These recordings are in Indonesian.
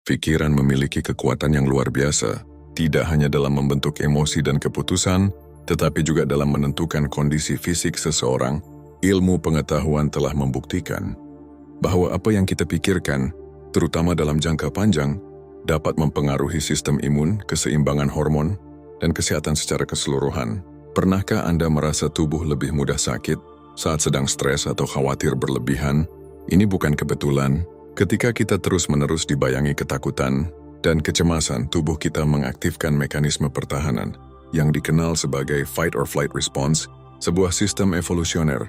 Pikiran memiliki kekuatan yang luar biasa, tidak hanya dalam membentuk emosi dan keputusan, tetapi juga dalam menentukan kondisi fisik seseorang. Ilmu pengetahuan telah membuktikan bahwa apa yang kita pikirkan, terutama dalam jangka panjang, dapat mempengaruhi sistem imun, keseimbangan hormon, dan kesehatan secara keseluruhan. Pernahkah Anda merasa tubuh lebih mudah sakit saat sedang stres atau khawatir berlebihan? Ini bukan kebetulan. Ketika kita terus-menerus dibayangi ketakutan dan kecemasan, tubuh kita mengaktifkan mekanisme pertahanan yang dikenal sebagai fight or flight response, sebuah sistem evolusioner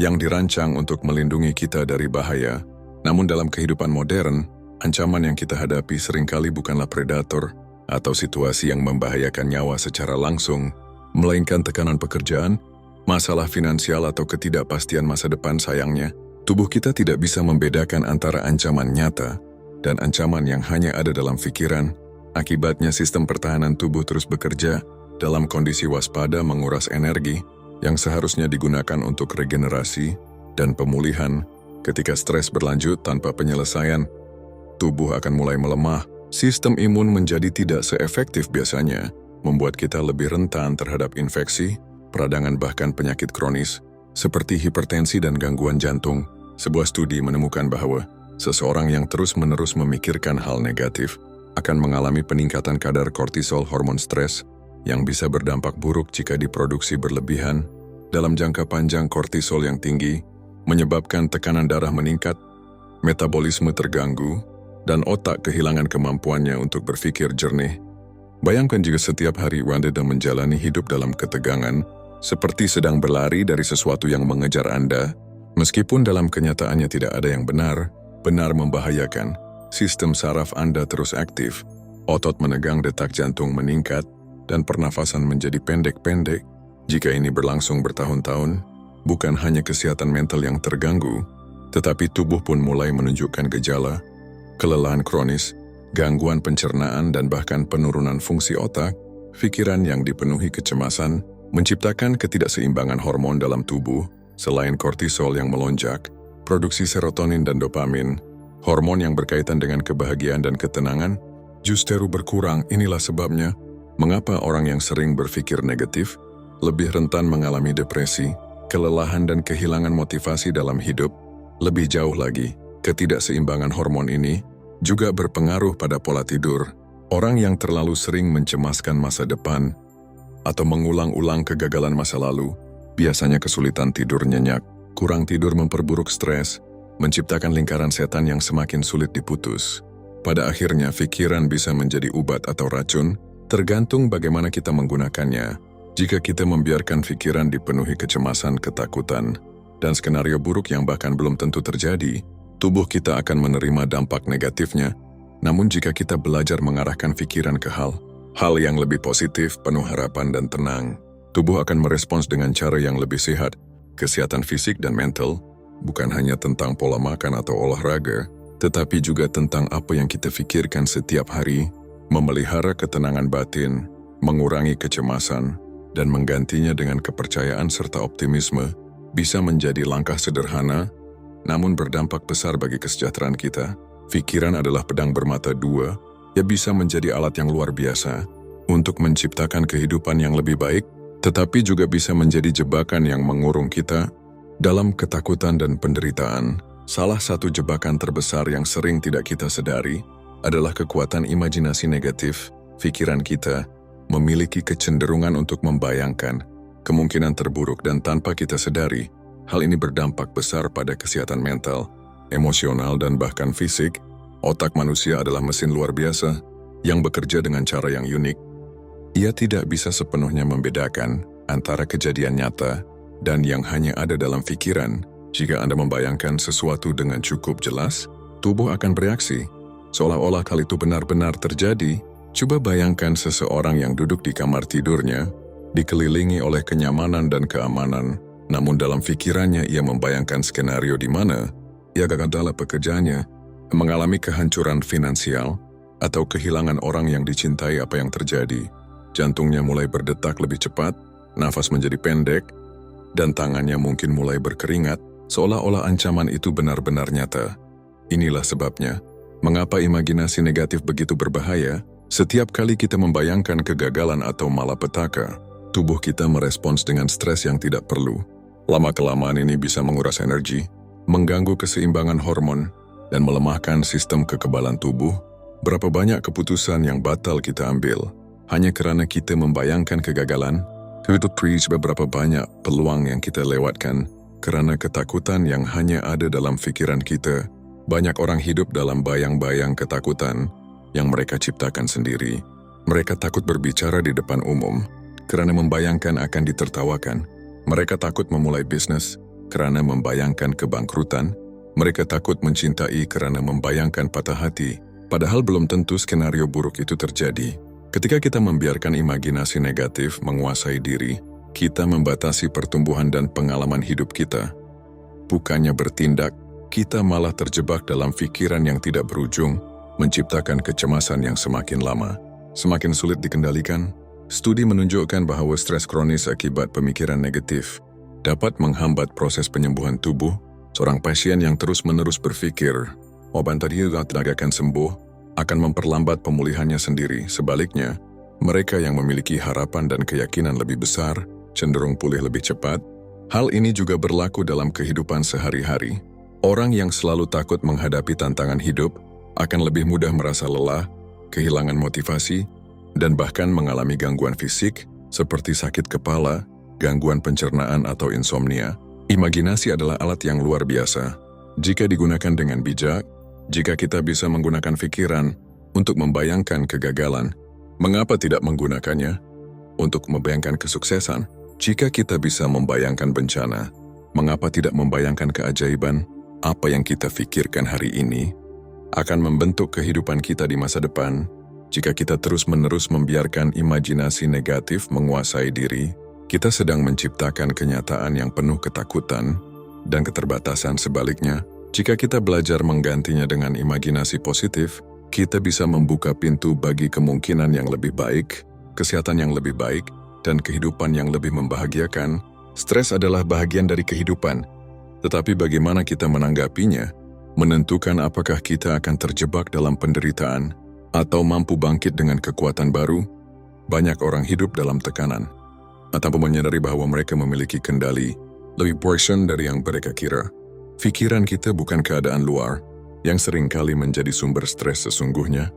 yang dirancang untuk melindungi kita dari bahaya. Namun dalam kehidupan modern, ancaman yang kita hadapi seringkali bukanlah predator atau situasi yang membahayakan nyawa secara langsung, melainkan tekanan pekerjaan, masalah finansial atau ketidakpastian masa depan. Sayangnya, tubuh kita tidak bisa membedakan antara ancaman nyata dan ancaman yang hanya ada dalam pikiran. Akibatnya sistem pertahanan tubuh terus bekerja dalam kondisi waspada, menguras energi yang seharusnya digunakan untuk regenerasi dan pemulihan. Ketika stres berlanjut tanpa penyelesaian, tubuh akan mulai melemah. Sistem imun menjadi tidak seefektif biasanya, membuat kita lebih rentan terhadap infeksi, peradangan bahkan penyakit kronis, seperti hipertensi dan gangguan jantung. Sebuah studi menemukan bahwa seseorang yang terus-menerus memikirkan hal negatif akan mengalami peningkatan kadar kortisol, hormon stres, yang bisa berdampak buruk jika diproduksi berlebihan. Dalam jangka panjang, kortisol yang tinggi menyebabkan tekanan darah meningkat, metabolisme terganggu, dan otak kehilangan kemampuannya untuk berpikir jernih. Bayangkan jika setiap hari Anda menjalani hidup dalam ketegangan, seperti sedang berlari dari sesuatu yang mengejar Anda. Meskipun dalam kenyataannya tidak ada yang benar membahayakan. Sistem saraf Anda terus aktif, otot menegang, detak jantung meningkat, dan pernafasan menjadi pendek-pendek. Jika ini berlangsung bertahun-tahun, bukan hanya kesehatan mental yang terganggu, tetapi tubuh pun mulai menunjukkan gejala, kelelahan kronis, gangguan pencernaan, dan bahkan penurunan fungsi otak. Pikiran yang dipenuhi kecemasan menciptakan ketidakseimbangan hormon dalam tubuh. Selain kortisol yang melonjak, produksi serotonin dan dopamin, hormon yang berkaitan dengan kebahagiaan dan ketenangan, justru berkurang. Inilah sebabnya mengapa orang yang sering berpikir negatif lebih rentan mengalami depresi, kelelahan, dan kehilangan motivasi dalam hidup. Lebih jauh lagi, ketidakseimbangan hormon ini juga berpengaruh pada pola tidur. Orang yang terlalu sering mencemaskan masa depan atau mengulang-ulang kegagalan masa lalu biasanya kesulitan tidur nyenyak. Kurang tidur memperburuk stres, menciptakan lingkaran setan yang semakin sulit diputus. Pada akhirnya, pikiran bisa menjadi obat atau racun, tergantung bagaimana kita menggunakannya. Jika kita membiarkan pikiran dipenuhi kecemasan, ketakutan, dan skenario buruk yang bahkan belum tentu terjadi, tubuh kita akan menerima dampak negatifnya. Namun jika kita belajar mengarahkan pikiran ke hal yang lebih positif, penuh harapan dan tenang, tubuh akan merespons dengan cara yang lebih sehat. Kesehatan fisik dan mental bukan hanya tentang pola makan atau olahraga, tetapi juga tentang apa yang kita pikirkan setiap hari. Memelihara ketenangan batin, mengurangi kecemasan, dan menggantinya dengan kepercayaan serta optimisme bisa menjadi langkah sederhana, namun berdampak besar bagi kesejahteraan kita. Pikiran adalah pedang bermata dua, yang bisa menjadi alat yang luar biasa untuk menciptakan kehidupan yang lebih baik, tetapi juga bisa menjadi jebakan yang mengurung kita dalam ketakutan dan penderitaan. Salah satu jebakan terbesar yang sering tidak kita sadari adalah kekuatan imajinasi negatif. Pikiran kita memiliki kecenderungan untuk membayangkan kemungkinan terburuk, dan tanpa kita sadari, hal ini berdampak besar pada kesehatan mental, emosional, dan bahkan fisik. Otak manusia adalah mesin luar biasa yang bekerja dengan cara yang unik. Ia tidak bisa sepenuhnya membedakan antara kejadian nyata dan yang hanya ada dalam pikiran. Jika Anda membayangkan sesuatu dengan cukup jelas, tubuh akan bereaksi seolah-olah hal itu benar-benar terjadi. Coba bayangkan seseorang yang duduk di kamar tidurnya, dikelilingi oleh kenyamanan dan keamanan, namun dalam pikirannya ia membayangkan skenario di mana ia gagal dalam pekerjaannya, mengalami kehancuran finansial, atau kehilangan orang yang dicintai. Apa yang terjadi? Jantungnya mulai berdetak lebih cepat, nafas menjadi pendek, dan tangannya mungkin mulai berkeringat, seolah-olah ancaman itu benar-benar nyata. Inilah sebabnya, Mengapa imajinasi negatif begitu berbahaya? Setiap kali kita membayangkan kegagalan atau malapetaka, tubuh kita merespons dengan stres yang tidak perlu. Lama-kelamaan ini bisa menguras energi, mengganggu keseimbangan hormon, dan melemahkan sistem kekebalan tubuh. Berapa banyak keputusan yang batal kita ambil hanya karena kita membayangkan kegagalan? Beberapa banyak peluang yang kita lewatkan karena ketakutan yang hanya ada dalam pikiran kita. Banyak orang hidup dalam bayang-bayang ketakutan yang mereka ciptakan sendiri. Mereka takut berbicara di depan umum karena membayangkan akan ditertawakan. Mereka takut memulai bisnis karena membayangkan kebangkrutan. Mereka takut mencintai karena membayangkan patah hati, padahal belum tentu skenario buruk itu terjadi. Ketika kita membiarkan imajinasi negatif menguasai diri, kita membatasi pertumbuhan dan pengalaman hidup kita. Bukannya bertindak, kita malah terjebak dalam pikiran yang tidak berujung, menciptakan kecemasan yang semakin lama, semakin sulit dikendalikan. Studi menunjukkan bahwa stres kronis akibat pemikiran negatif dapat menghambat proses penyembuhan tubuh. Seorang pasien yang terus-menerus berpikir, obat tadi tidak akan sembuh, akan memperlambat pemulihannya sendiri. Sebaliknya, mereka yang memiliki harapan dan keyakinan lebih besar, cenderung pulih lebih cepat. Hal ini juga berlaku dalam kehidupan sehari-hari. Orang yang selalu takut menghadapi tantangan hidup akan lebih mudah merasa lelah, kehilangan motivasi, dan bahkan mengalami gangguan fisik seperti sakit kepala, gangguan pencernaan atau insomnia. Imajinasi adalah alat yang luar biasa. Jika digunakan dengan bijak, jika kita bisa menggunakan pikiran untuk membayangkan kegagalan, mengapa tidak menggunakannya untuk membayangkan kesuksesan? Jika kita bisa membayangkan bencana, mengapa tidak membayangkan keajaiban? Apa yang kita pikirkan hari ini akan membentuk kehidupan kita di masa depan. Jika kita terus-menerus membiarkan imajinasi negatif menguasai diri, kita sedang menciptakan kenyataan yang penuh ketakutan dan keterbatasan. Sebaliknya, jika kita belajar menggantinya dengan imajinasi positif, kita bisa membuka pintu bagi kemungkinan yang lebih baik, kesehatan yang lebih baik, dan kehidupan yang lebih membahagiakan. Stres adalah bagian dari kehidupan, tetapi bagaimana kita menanggapinya menentukan apakah kita akan terjebak dalam penderitaan atau mampu bangkit dengan kekuatan baru. Banyak orang hidup dalam tekanan atau menyadari bahwa mereka memiliki kendali lebih portion dari yang mereka kira. Pikiran kita bukan keadaan luar yang seringkali menjadi sumber stres sesungguhnya.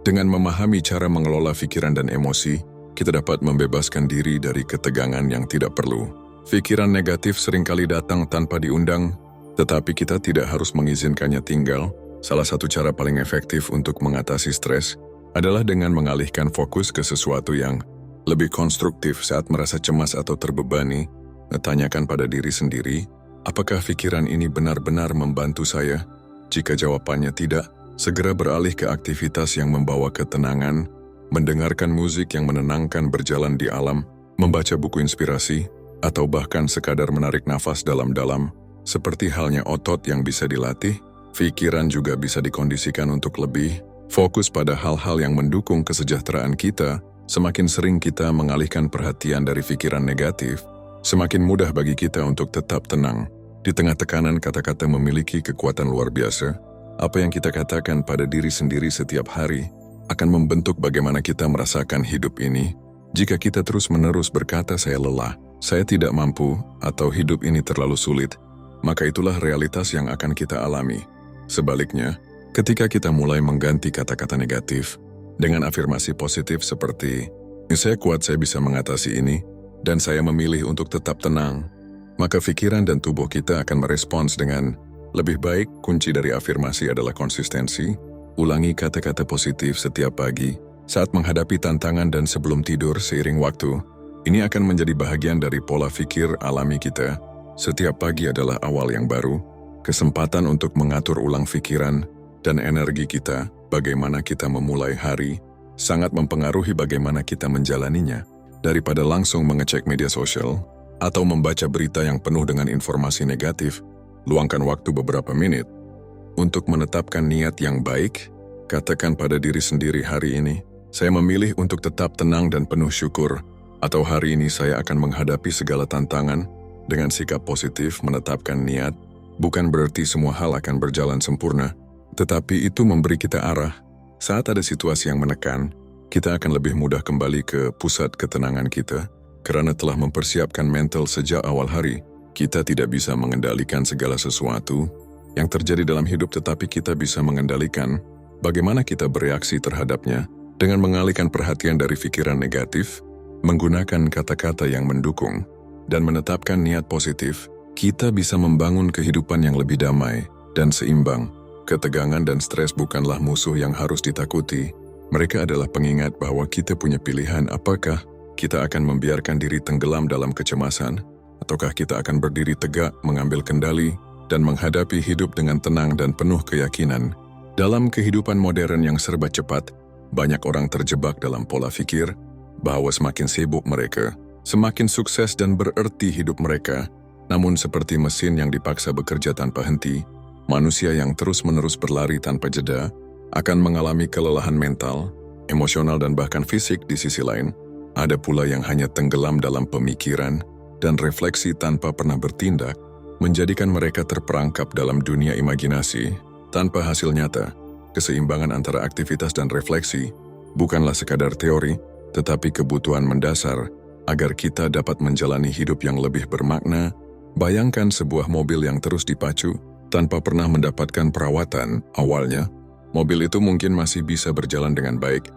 Dengan memahami cara mengelola pikiran dan emosi, kita dapat membebaskan diri dari ketegangan yang tidak perlu. Pikiran negatif seringkali datang tanpa diundang, tetapi kita tidak harus mengizinkannya tinggal. Salah satu cara paling efektif untuk mengatasi stres adalah dengan mengalihkan fokus ke sesuatu yang lebih konstruktif saat merasa cemas atau terbebani. Tanyakan pada diri sendiri, apakah pikiran ini benar-benar membantu saya? Jika jawabannya tidak, segera beralih ke aktivitas yang membawa ketenangan, mendengarkan musik yang menenangkan, berjalan di alam, membaca buku inspirasi, atau bahkan sekadar menarik nafas dalam-dalam. Seperti halnya otot yang bisa dilatih, pikiran juga bisa dikondisikan untuk lebih fokus pada hal-hal yang mendukung kesejahteraan kita. Semakin sering kita mengalihkan perhatian dari pikiran negatif, semakin mudah bagi kita untuk tetap tenang. Di tengah tekanan, kata-kata memiliki kekuatan luar biasa. Apa yang kita katakan pada diri sendiri setiap hari akan membentuk bagaimana kita merasakan hidup ini. Jika kita terus-menerus berkata, "Saya lelah, saya tidak mampu," atau "hidup ini terlalu sulit," maka itulah realitas yang akan kita alami. Sebaliknya, ketika kita mulai mengganti kata-kata negatif dengan afirmasi positif seperti, "Saya kuat, saya bisa mengatasi ini, dan saya memilih untuk tetap tenang," maka pikiran dan tubuh kita akan merespons dengan lebih baik. Kunci dari afirmasi adalah konsistensi. Ulangi kata-kata positif setiap pagi, saat menghadapi tantangan dan sebelum tidur. Seiring waktu, ini akan menjadi bahagian dari pola pikir alami kita. Setiap pagi adalah awal yang baru, kesempatan untuk mengatur ulang pikiran dan energi kita. Bagaimana kita memulai hari sangat mempengaruhi bagaimana kita menjalaninya. Daripada langsung mengecek media sosial atau membaca berita yang penuh dengan informasi negatif, luangkan waktu beberapa menit untuk menetapkan niat yang baik. Katakan pada diri sendiri, "Hari ini saya memilih untuk tetap tenang dan penuh syukur," atau "Hari ini saya akan menghadapi segala tantangan dengan sikap positif." Menetapkan niat bukan berarti semua hal akan berjalan sempurna, Tetapi itu memberi kita arah. Saat ada situasi yang menekan, kita akan lebih mudah kembali ke pusat ketenangan kita karena telah mempersiapkan mental sejak awal hari. Kita tidak bisa mengendalikan segala sesuatu yang terjadi dalam hidup, tetapi kita bisa mengendalikan bagaimana kita bereaksi terhadapnya dengan mengalihkan perhatian dari pikiran negatif, menggunakan kata-kata yang mendukung, dan menetapkan niat positif. Kita bisa membangun kehidupan yang lebih damai dan seimbang. Ketegangan dan stres bukanlah musuh yang harus ditakuti. Mereka adalah pengingat bahwa kita punya pilihan, apakah kita akan membiarkan diri tenggelam dalam kecemasan, ataukah kita akan berdiri tegak, mengambil kendali, dan menghadapi hidup dengan tenang dan penuh keyakinan. Dalam kehidupan modern yang serba cepat, banyak orang terjebak dalam pola pikir bahwa semakin sibuk mereka, semakin sukses dan berarti hidup mereka. Namun seperti mesin yang dipaksa bekerja tanpa henti, manusia yang terus-menerus berlari tanpa jeda akan mengalami kelelahan mental, emosional dan bahkan fisik. Di sisi lain, ada pula yang hanya tenggelam dalam pemikiran dan refleksi tanpa pernah bertindak, menjadikan mereka terperangkap dalam dunia imajinasi tanpa hasil nyata. Keseimbangan antara aktivitas dan refleksi bukanlah sekadar teori, tetapi kebutuhan mendasar agar kita dapat menjalani hidup yang lebih bermakna. Bayangkan sebuah mobil yang terus dipacu tanpa pernah mendapatkan perawatan. Awalnya, mobil itu mungkin masih bisa berjalan dengan baik,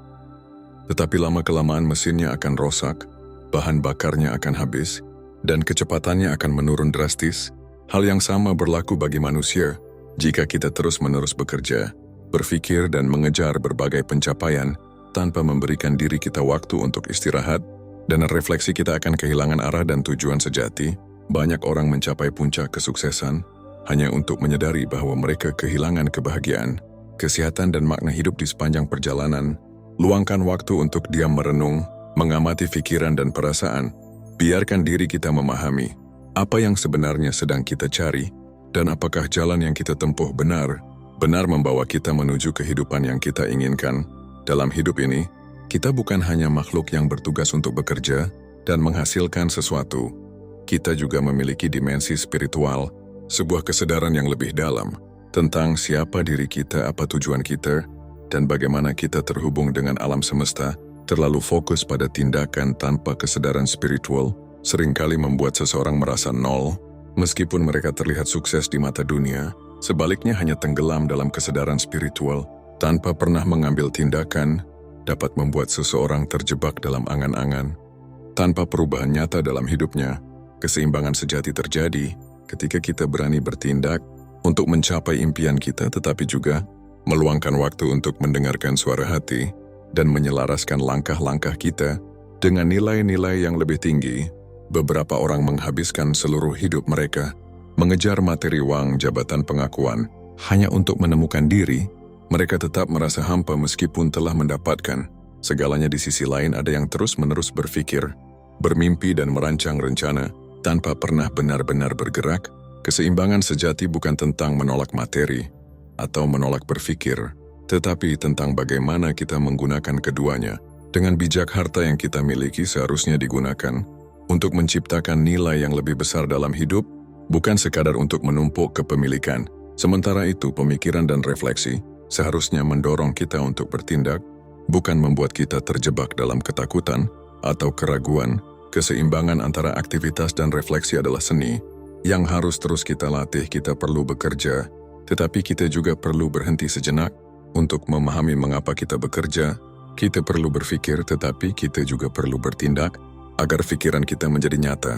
tetapi lama-kelamaan mesinnya akan rusak, bahan bakarnya akan habis, dan kecepatannya akan menurun drastis. Hal yang sama berlaku bagi manusia. Jika kita terus-menerus bekerja, berpikir dan mengejar berbagai pencapaian tanpa memberikan diri kita waktu untuk istirahat, dan refleksi, kita akan kehilangan arah dan tujuan sejati. Banyak orang mencapai puncak kesuksesan hanya untuk menyadari bahwa mereka kehilangan kebahagiaan, kesehatan dan makna hidup di sepanjang perjalanan. Luangkan waktu untuk diam merenung, mengamati pikiran dan perasaan. Biarkan diri kita memahami apa yang sebenarnya sedang kita cari dan apakah jalan yang kita tempuh benar membawa kita menuju kehidupan yang kita inginkan. Dalam hidup ini, kita bukan hanya makhluk yang bertugas untuk bekerja dan menghasilkan sesuatu. Kita juga memiliki dimensi spiritual, sebuah kesadaran yang lebih dalam tentang siapa diri kita, apa tujuan kita, dan bagaimana kita terhubung dengan alam semesta. Terlalu fokus pada tindakan tanpa kesadaran spiritual seringkali membuat seseorang merasa nol, meskipun mereka terlihat sukses di mata dunia. Sebaliknya, hanya tenggelam dalam kesadaran spiritual tanpa pernah mengambil tindakan dapat membuat seseorang terjebak dalam angan-angan tanpa perubahan nyata dalam hidupnya. Keseimbangan sejati terjadi ketika kita berani bertindak untuk mencapai impian kita, tetapi juga meluangkan waktu untuk mendengarkan suara hati dan menyelaraskan langkah-langkah kita dengan nilai-nilai yang lebih tinggi. Beberapa orang menghabiskan seluruh hidup mereka mengejar materi, uang, jabatan, pengakuan hanya untuk menemukan diri. Mereka tetap merasa hampa meskipun telah mendapatkan segalanya. Di sisi lain, ada yang terus-menerus berpikir, bermimpi dan merancang rencana tanpa pernah benar-benar bergerak. Keseimbangan sejati bukan tentang menolak materi atau menolak berpikir, tetapi tentang bagaimana kita menggunakan keduanya. Dengan bijak, harta yang kita miliki seharusnya digunakan untuk menciptakan nilai yang lebih besar dalam hidup, bukan sekadar untuk menumpuk kepemilikan. Sementara itu, pemikiran dan refleksi seharusnya mendorong kita untuk bertindak, bukan membuat kita terjebak dalam ketakutan atau keraguan. Keseimbangan antara aktivitas dan refleksi adalah seni yang harus terus kita latih. Kita perlu bekerja, tetapi kita juga perlu berhenti sejenak untuk memahami mengapa kita bekerja. Kita perlu berpikir, tetapi kita juga perlu bertindak agar pikiran kita menjadi nyata.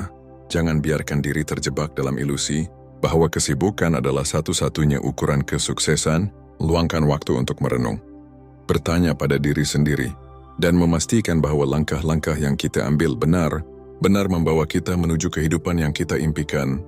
Jangan biarkan diri terjebak dalam ilusi bahwa kesibukan adalah satu-satunya ukuran kesuksesan. Luangkan waktu untuk merenung, bertanya pada diri sendiri, dan memastikan bahwa langkah-langkah yang kita ambil benar membawa kita menuju kehidupan yang kita impikan.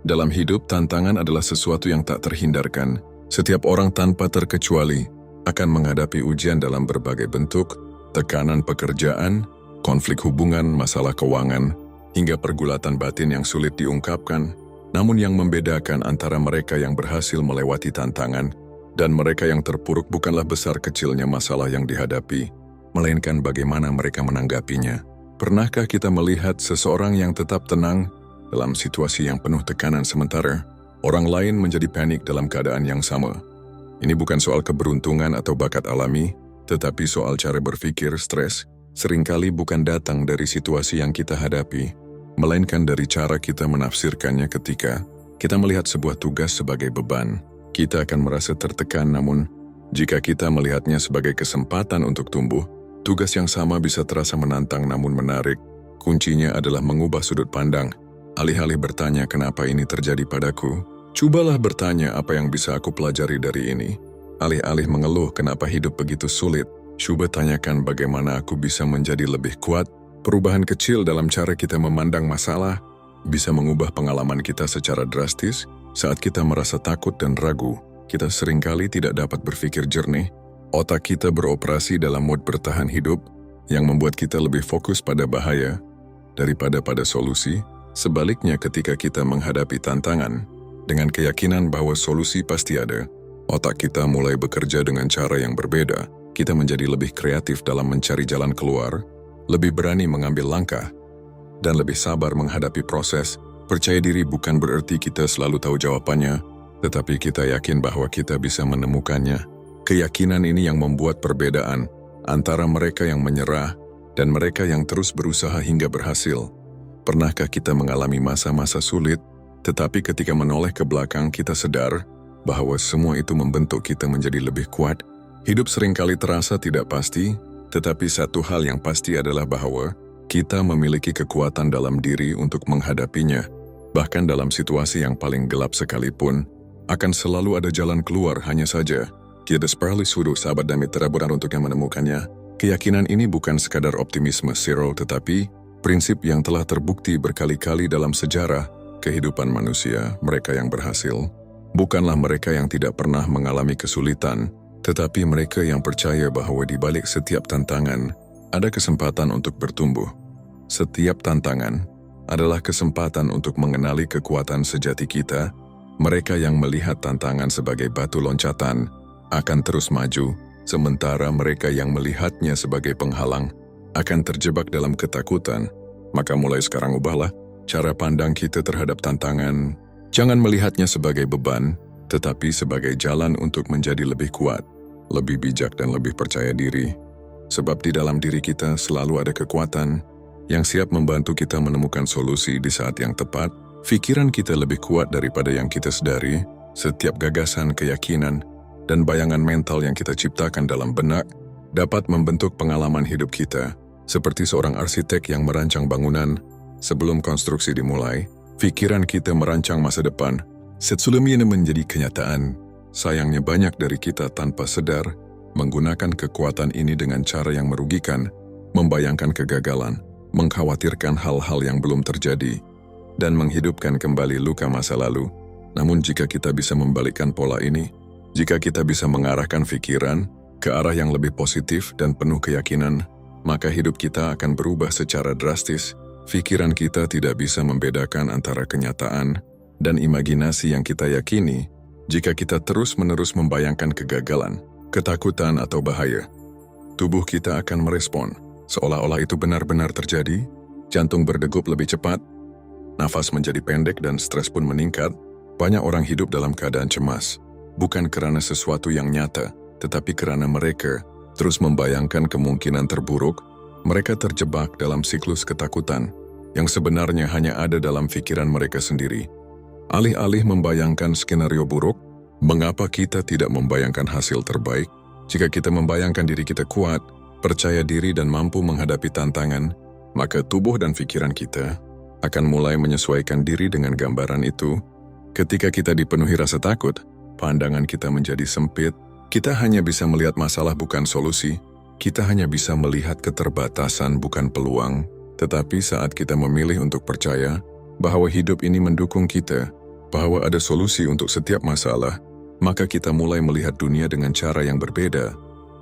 Dalam hidup, tantangan adalah sesuatu yang tak terhindarkan. Setiap orang tanpa terkecuali akan menghadapi ujian dalam berbagai bentuk: tekanan pekerjaan, konflik hubungan, masalah keuangan, hingga pergulatan batin yang sulit diungkapkan. Namun yang membedakan antara mereka yang berhasil melewati tantangan dan mereka yang terpuruk bukanlah besar kecilnya masalah yang dihadapi, melainkan bagaimana mereka menanggapinya. Pernahkah kita melihat seseorang yang tetap tenang dalam situasi yang penuh tekanan, sementara orang lain menjadi panik dalam keadaan yang sama? Ini bukan soal keberuntungan atau bakat alami, tetapi soal cara berpikir. Stres seringkali bukan datang dari situasi yang kita hadapi, melainkan dari cara kita menafsirkannya. Ketika kita melihat sebuah tugas sebagai beban, kita akan merasa tertekan. Namun, jika kita melihatnya sebagai kesempatan untuk tumbuh, tugas yang sama bisa terasa menantang namun menarik. Kuncinya adalah mengubah sudut pandang. Alih-alih bertanya kenapa ini terjadi padaku, cobalah bertanya apa yang bisa aku pelajari dari ini. Alih-alih mengeluh kenapa hidup begitu sulit, coba tanyakan bagaimana aku bisa menjadi lebih kuat. Perubahan kecil dalam cara kita memandang masalah bisa mengubah pengalaman kita secara drastis. Saat kita merasa takut dan ragu, kita seringkali tidak dapat berpikir jernih. Otak kita beroperasi dalam mode bertahan hidup yang membuat kita lebih fokus pada bahaya daripada pada solusi. Sebaliknya, ketika kita menghadapi tantangan dengan keyakinan bahwa solusi pasti ada, otak kita mulai bekerja dengan cara yang berbeda. Kita menjadi lebih kreatif dalam mencari jalan keluar, lebih berani mengambil langkah, dan lebih sabar menghadapi proses. Percaya diri bukan berarti kita selalu tahu jawabannya, tetapi kita yakin bahwa kita bisa menemukannya. Keyakinan ini yang membuat perbedaan antara mereka yang menyerah dan mereka yang terus berusaha hingga berhasil. Pernahkah kita mengalami masa-masa sulit, tetapi ketika menoleh ke belakang kita sadar bahwa semua itu membentuk kita menjadi lebih kuat? Hidup seringkali terasa tidak pasti, tetapi satu hal yang pasti adalah bahwa kita memiliki kekuatan dalam diri untuk menghadapinya. Bahkan dalam situasi yang paling gelap sekalipun, akan selalu ada jalan keluar. Hanya saja, kita perlu suruh sahabat dan mitra benar untuk yang menemukannya. Keyakinan ini bukan sekadar optimisme zero, tetapi prinsip yang telah terbukti berkali-kali dalam sejarah kehidupan manusia. Mereka yang berhasil bukanlah mereka yang tidak pernah mengalami kesulitan, tetapi mereka yang percaya bahwa di balik setiap tantangan ada kesempatan untuk bertumbuh. Setiap tantangan adalah kesempatan untuk mengenali kekuatan sejati kita. Mereka yang melihat tantangan sebagai batu loncatan akan terus maju, sementara mereka yang melihatnya sebagai penghalang akan terjebak dalam ketakutan. Maka mulai sekarang ubahlah cara pandang kita terhadap tantangan. Jangan melihatnya sebagai beban, tetapi sebagai jalan untuk menjadi lebih kuat, lebih bijak dan lebih percaya diri. Sebab di dalam diri kita selalu ada kekuatan yang siap membantu kita menemukan solusi di saat yang tepat. Pikiran kita lebih kuat daripada yang kita sadari. Setiap gagasan, keyakinan, dan bayangan mental yang kita ciptakan dalam benak dapat membentuk pengalaman hidup kita. Seperti seorang arsitek yang merancang bangunan, sebelum konstruksi dimulai, pikiran kita merancang masa depan. Sebelum ini menjadi kenyataan, sayangnya banyak dari kita tanpa sadar menggunakan kekuatan ini dengan cara yang merugikan, membayangkan kegagalan, mengkhawatirkan hal-hal yang belum terjadi, dan menghidupkan kembali luka masa lalu. Namun jika kita bisa membalikkan pola ini, jika kita bisa mengarahkan pikiran ke arah yang lebih positif dan penuh keyakinan, maka hidup kita akan berubah secara drastis. Pikiran kita tidak bisa membedakan antara kenyataan dan imajinasi yang kita yakini. Jika kita terus-menerus membayangkan kegagalan, ketakutan atau bahaya, tubuh kita akan merespon seolah-olah itu benar-benar terjadi. Jantung berdegup lebih cepat, nafas menjadi pendek dan stres pun meningkat. Banyak orang hidup dalam keadaan cemas, bukan karena sesuatu yang nyata, tetapi karena mereka terus membayangkan kemungkinan terburuk. Mereka terjebak dalam siklus ketakutan yang sebenarnya hanya ada dalam pikiran mereka sendiri. Alih-alih membayangkan skenario buruk, mengapa kita tidak membayangkan hasil terbaik? Jika kita membayangkan diri kita kuat, percaya diri dan mampu menghadapi tantangan, maka tubuh dan pikiran kita akan mulai menyesuaikan diri dengan gambaran itu. Ketika kita dipenuhi rasa takut, pandangan kita menjadi sempit. Kita hanya bisa melihat masalah bukan solusi. Kita hanya bisa melihat keterbatasan bukan peluang. Tetapi saat kita memilih untuk percaya bahwa hidup ini mendukung kita, bahwa ada solusi untuk setiap masalah, maka kita mulai melihat dunia dengan cara yang berbeda.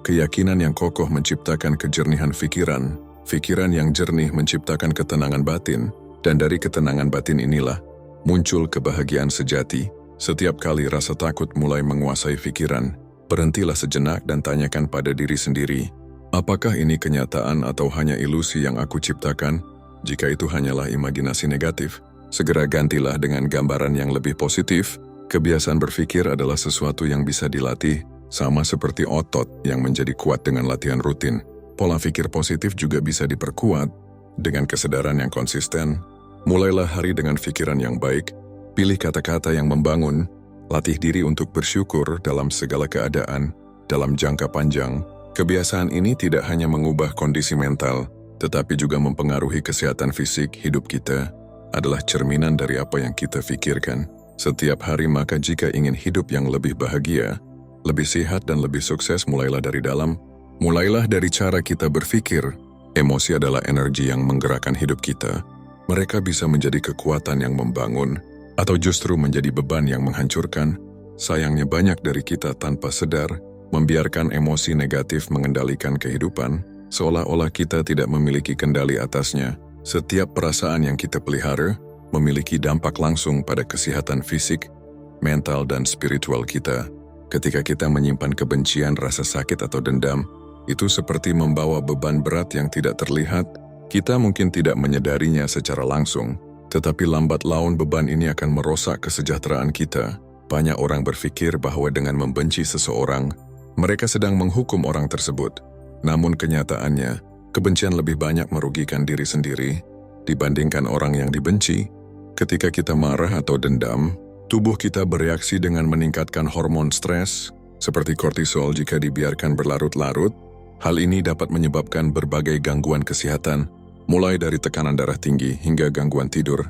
Keyakinan yang kokoh menciptakan kejernihan pikiran. Pikiran yang jernih menciptakan ketenangan batin. Dan dari ketenangan batin inilah muncul kebahagiaan sejati. Setiap kali rasa takut mulai menguasai pikiran, berhentilah sejenak dan tanyakan pada diri sendiri, apakah ini kenyataan atau hanya ilusi yang aku ciptakan? Jika itu hanyalah imajinasi negatif, segera gantilah dengan gambaran yang lebih positif. Kebiasaan berpikir adalah sesuatu yang bisa dilatih, sama seperti otot yang menjadi kuat dengan latihan rutin. Pola pikir positif juga bisa diperkuat dengan kesadaran yang konsisten. Mulailah hari dengan pikiran yang baik, pilih kata-kata yang membangun, latih diri untuk bersyukur dalam segala keadaan, dalam jangka panjang. Kebiasaan ini tidak hanya mengubah kondisi mental, tetapi juga mempengaruhi kesehatan fisik. Hidup kita adalah cerminan dari apa yang kita pikirkan setiap hari, maka jika ingin hidup yang lebih bahagia, lebih sehat dan lebih sukses, mulailah dari dalam. Mulailah dari cara kita berpikir. Emosi adalah energi yang menggerakkan hidup kita. Mereka bisa menjadi kekuatan yang membangun, atau justru menjadi beban yang menghancurkan. Sayangnya banyak dari kita tanpa sadar membiarkan emosi negatif mengendalikan kehidupan, seolah-olah kita tidak memiliki kendali atasnya. Setiap perasaan yang kita pelihara memiliki dampak langsung pada kesehatan fisik, mental, dan spiritual kita. Ketika kita menyimpan kebencian, rasa sakit, atau dendam, itu seperti membawa beban berat yang tidak terlihat. Kita mungkin tidak menyadarinya secara langsung, tetapi lambat laun beban ini akan merosak kesejahteraan kita. Banyak orang berpikir bahwa dengan membenci seseorang, mereka sedang menghukum orang tersebut. Namun kenyataannya, kebencian lebih banyak merugikan diri sendiri dibandingkan orang yang dibenci. Ketika kita marah atau dendam, tubuh kita bereaksi dengan meningkatkan hormon stres, seperti kortisol. Jika dibiarkan berlarut-larut, hal ini dapat menyebabkan berbagai gangguan kesehatan, mulai dari tekanan darah tinggi hingga gangguan tidur.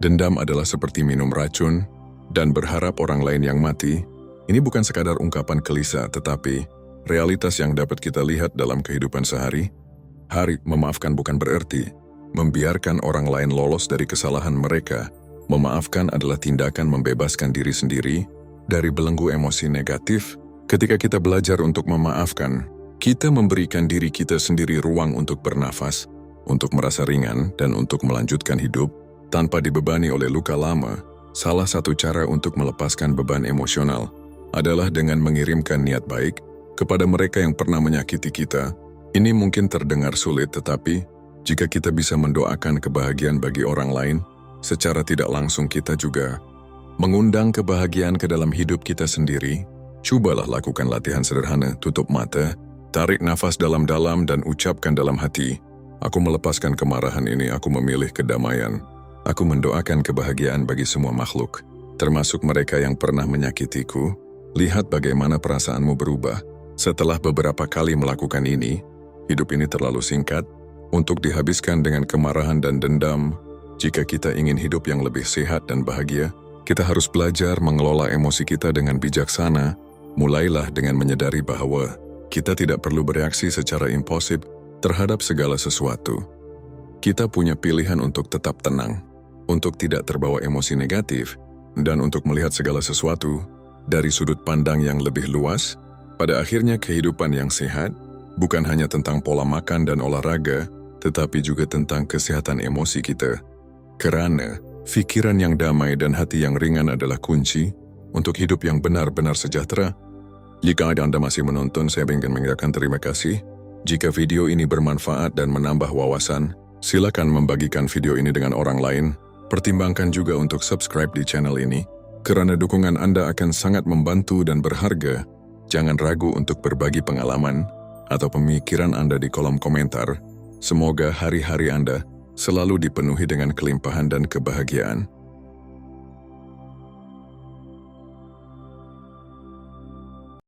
Dendam adalah seperti minum racun dan berharap orang lain yang mati. Ini bukan sekadar ungkapan gelisah, tetapi realitas yang dapat kita lihat dalam kehidupan sehari-hari. Memaafkan bukan berarti membiarkan orang lain lolos dari kesalahan mereka. Memaafkan adalah tindakan membebaskan diri sendiri dari belenggu emosi negatif. Ketika kita belajar untuk memaafkan, kita memberikan diri kita sendiri ruang untuk bernafas, untuk merasa ringan, dan untuk melanjutkan hidup tanpa dibebani oleh luka lama. Salah satu cara untuk melepaskan beban emosional adalah dengan mengirimkan niat baik kepada mereka yang pernah menyakiti kita. Ini mungkin terdengar sulit, tetapi jika kita bisa mendoakan kebahagiaan bagi orang lain, secara tidak langsung kita juga mengundang kebahagiaan ke dalam hidup kita sendiri. Cobalah lakukan latihan sederhana. Tutup mata, tarik nafas dalam-dalam, dan ucapkan dalam hati, "Aku melepaskan kemarahan ini, aku memilih kedamaian. Aku mendoakan kebahagiaan bagi semua makhluk, termasuk mereka yang pernah menyakitiku." Lihat bagaimana perasaanmu berubah. Setelah beberapa kali melakukan ini, hidup ini terlalu singkat untuk dihabiskan dengan kemarahan dan dendam. Jika kita ingin hidup yang lebih sehat dan bahagia, kita harus belajar mengelola emosi kita dengan bijaksana. Mulailah dengan menyadari bahwa kita tidak perlu bereaksi secara impulsif terhadap segala sesuatu. Kita punya pilihan untuk tetap tenang, untuk tidak terbawa emosi negatif, dan untuk melihat segala sesuatu dari sudut pandang yang lebih luas. Pada akhirnya, kehidupan yang sehat bukan hanya tentang pola makan dan olahraga, tetapi juga tentang kesehatan emosi kita. Karena pikiran yang damai dan hati yang ringan adalah kunci untuk hidup yang benar-benar sejahtera. Jika Anda masih menonton, saya ingin mengucapkan terima kasih. Jika video ini bermanfaat dan menambah wawasan, silakan membagikan video ini dengan orang lain. Pertimbangkan juga untuk subscribe di channel ini, karena dukungan Anda akan sangat membantu dan berharga. Jangan ragu untuk berbagi pengalaman atau pemikiran Anda di kolom komentar. Semoga hari-hari Anda selalu dipenuhi dengan kelimpahan dan kebahagiaan.